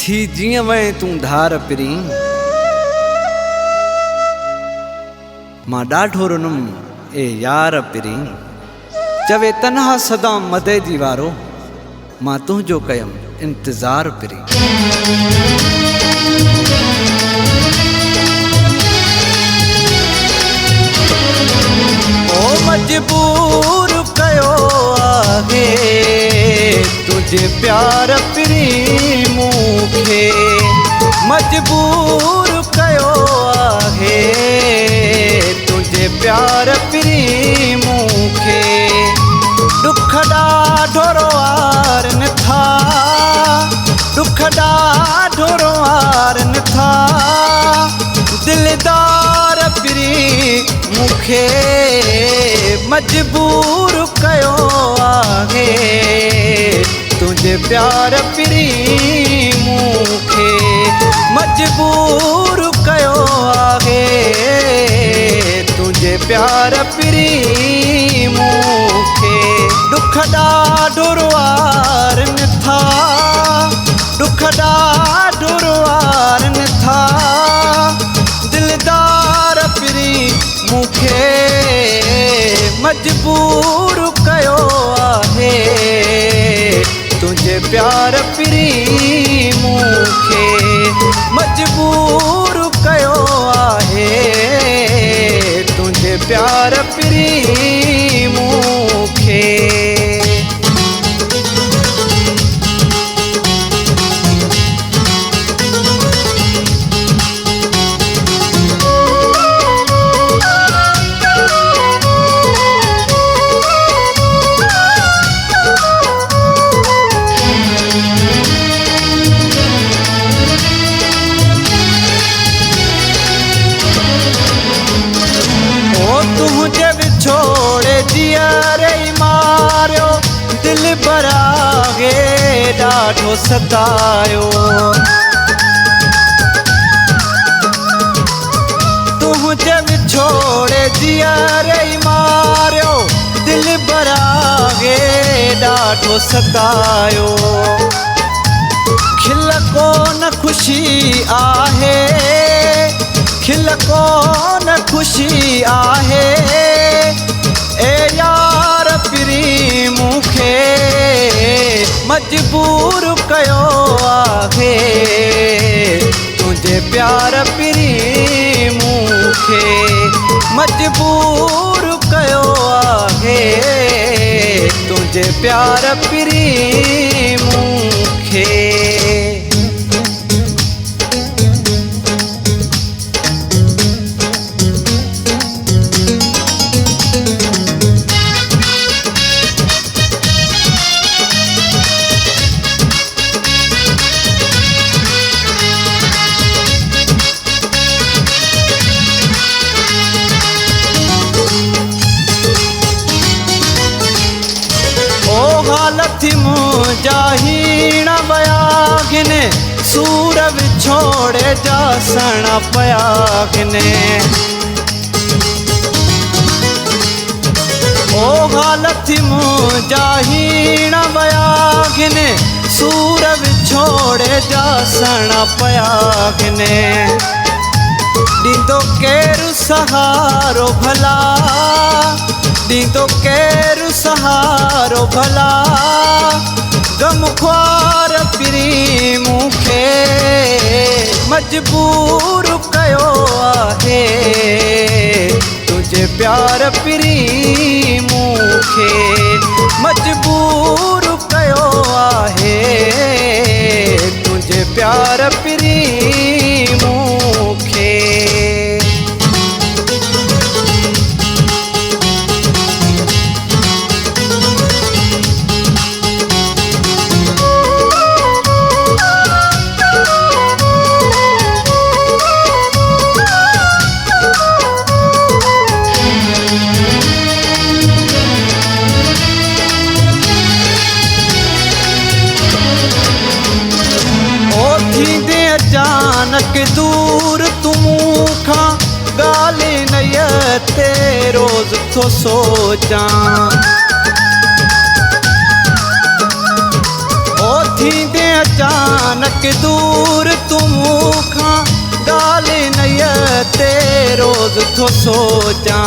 थी जियां मैं तू धार पिरी मां ॾाढो रुनुम ए यार पिरी चवे तन्हा सदा मदे जी वारो मां तुंहिंजो कयम इंतज़ार पिरी। ओ मजबूर कयो आहे तुझे प्यार पिरी मूंखे मजबूर कयो आहे तुझे प्यार पिरी मूंखे दुख ॾाढो रोआरनि था दुख ॾाढो रोआरनि था दिलदार पिरी मूंखे मजबूर कयो आहे तुझे प्यार पिरी मूंखे मजबूर कयो आहे तुझे प्यार पिरी मूंखे दुख ॾाढो रोआरनि था दुख ॾाढो रोआरनि था दिलदार पिरी मूंखे मजबूर कयो आहे तुझे प्यार पिरी मूंखे मजबूर कयो आहे तुझे प्यार पिरी मूंखे। तुझे विछोड़े जियारे मारियो दिल बरागे ॾाढो सतायो तुझे विछोड़े जियारे मारियो दिल बरागे ॾाढो सतायो खिल कोन खुशी आहे खिल कोन खुशी आहे ए यार पिरी मूंखे मजबूर कयो आहे तुझे प्यार पिरी मूंखे मजबूर कयो आहे तुझे प्यार पिरी मूंखे। हालथी मुंहिंजा हीण वया घिने सूर विछोड़े जा सण पया घिने ओ हालथी मुंहिंजा हीण वया घिने सूर विछोड़े जा सण पया घिने ॾींदो केरु सहारो भला ॾींदो केरु सहारो भला गम ख्वार पिरी मूंखे मजबूर कयो आहे तुझे प्यार पिरी मूंखे मजबूर कयो आहे तुझे प्यार पिरी मूंखे। अचानक दूर तू मूंखां ॻाल्हि नयते रोज़ थो सोचां ओ थींदे अचानक दूर तूं मूंखां ॻाल्हि नयते रोज़ थो सोचां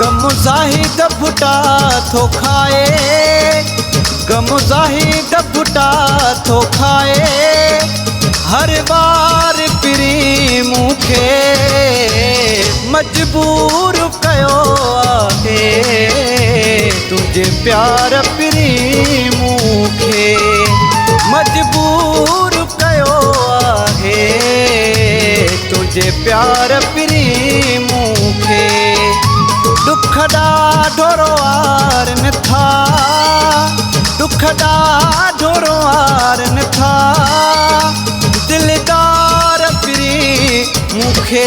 गम ज़ाहिद फुटा थो खाए गम ज़ाहिद फुटा थो खाए हर बार पिरी मूंखे मजबूर कयो आहे तुंहिंजे प्यार पिरी मूंखे मजबूर कयो आहे तुंहिंजे प्यार पिरी मूंखे दुख ॾाढो रोआरनि था दुख ॾाढो रोआरनि था दिलदार पिरी मूंखे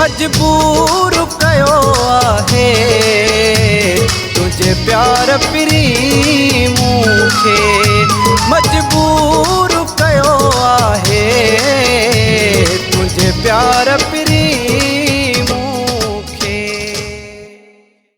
मजबूर कयो आहे तुंहिंजे प्यार पिरी मूंखे मजबूर